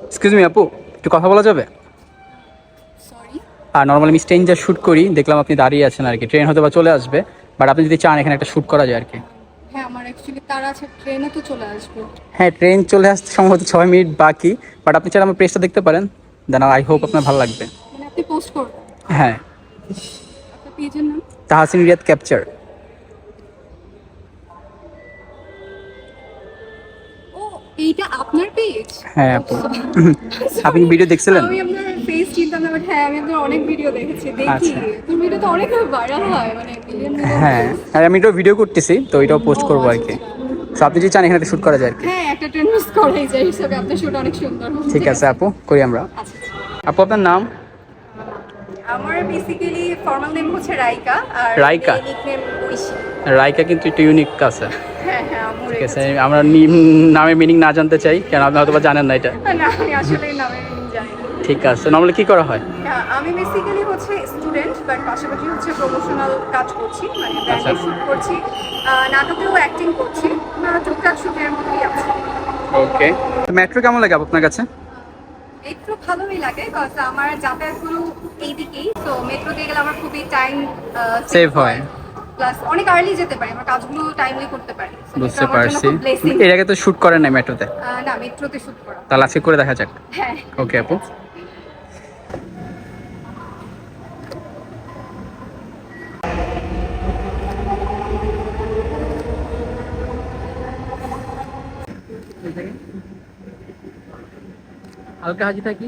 Excuse me আপু, একটু কথা বলা যাবে? সরি। আর নর্মালি আমি স্ট্রেঞ্জার শ্যুট করি, দেখলাম আপনি দাঁড়িয়ে আছেন আর কি। ট্রেন হয়তো বা চলে আসবে, বাট আপনি যদি চান এখানে একটা শ্যুট করা যায় আর কি। হ্যাঁ, আমার অ্যাকচুয়ালি তারা আছে, ট্রেনে তো চলে আসবো। হ্যাঁ, ট্রেন চলে আসতে সম্ভবত 6 মিনিট বাকি, বাট আপনি চাইলে আমার পেজটা দেখতে পারেন, দেন আই হোপ আপনার ভালো লাগবে। মানে আপনি পোস্ট করবেন? হ্যাঁ, আপনার পেজের নাম? তাহসিন রিয়াদ ক্যাপচার। ও, এইটা আপনার পেজ? হ্যাঁ আপু, আপনি ভিডিও দেখছিলেন? আমি আপনার পেজ চিনতাম না, বাট হ্যাঁ আমি আপনার অনেক ভিডিও দেখেছি, দেখি। আচ্ছা। তোর ভিডিও তো অনেক ভাইরাল হয়, মানে মিলিয়ন হ্যাঁ, আর আমি এটাও ভিডিও করতেছি, তো এটাও পোস্ট করবো আর কি। তো আপনি যদি চান এখানে একটা শ্যুট করা যায় আর কি। হ্যাঁ, একটা ট্রেন মিস করাই যায় হিসেবে আপনার শুট অনেক সুন্দর। ঠিক আছে আপু, করি আমরা। আচ্ছা, আপু আপনার নাম? আমার বেসিক্যালি ফর্মাল নেম হচ্ছে রাইকা, আর রাইকা? নিকনেম ঐশী। রাইকা কিন্তু একটু ইউনিক আছে। হ্যাঁ হ্যাঁ, আমার ঠিক আছে, আমরা নামের মিনিং না জানতে চাই, কেন আপনি হয়তো বা জানেন না এটা। না, আমি আসলে নামের meaning জানি না। ঠিক আছে, নর্মালি কি করা হয়? হ্যাঁ, আমি বেসিক্যালি হচ্ছে স্টুডেন্ট, বাট পাশাপাশি হচ্ছে প্রমোশনাল কাজ করছি, মানে ব্র্যান্ডে আচ্ছা। শুট করছি, নাটকেও অ্যাক্টিং করছি, টুকটাক শুটের মধ্যেই আছে। ওকে, তো মেট্রো কেমন লাগে আপনার কাছে? মেট্রো ভালোই লাগে, বিকজ আমার যাতায়াতগুলো এইদিকেই, তো মেট্রো দিয়ে গেলে আমার খুবই টাইম সেভ হয়। প্লাস অনেক আর্লি যেতে পারি, আমার কাজগুলো টাইমলি করতে পারি। So, metro বুঝতে আমার জন্য পারছি। খুব ব্লেসিং। এর আগে তো শ্যুট করেন নাই মেট্রোতে? না, মেট্রোতে শুট করা। তাহলে আজকে করে দেখা যাক। হ্যাঁ। ওকে আপু। হালকা হাজি থাকি।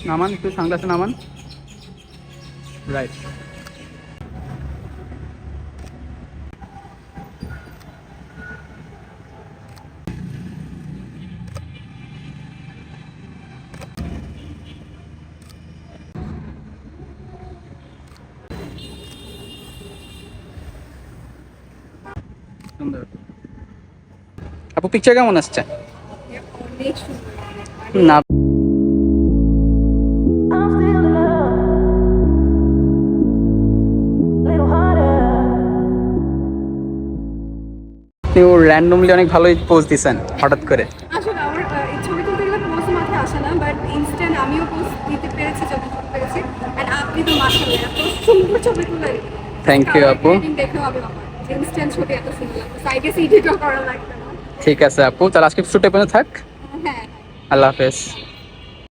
নামান একটু, সানগ্লাসে নামান। রাইট। সুন্দর। আপু পিকচার কেমন আসছে? অনেক সুন্দর। না, I'm still in love. Little harder. আপনি র্যান্ডমলি অনেক ভালোই পোজ দিছেন হঠাৎ করে। আসলে আমার এই ছবি তুলতে গেলে পোস্ট মাথায় আসে না, বাট ইনস্ট্যান্ট আমিও পোস্ট দিতে পেরেছি যতটুকু পেরেছি। অ্যান্ড আপনি তো মাশাআল্লাহ এত সুন্দর ছবি তুলেন। থ্যাংক ইউ আপু। দেখে হবে আমার ইনস্ট্যান্ট ছবি এত সুন্দর লাগছে, সাইডে সিডিও করা লাগবে না। ঠিক আছে আপু, তাহলে আজকে শুটে পর্যন্ত থাক। হ্যাঁ। আল্লাহ হাফেজ।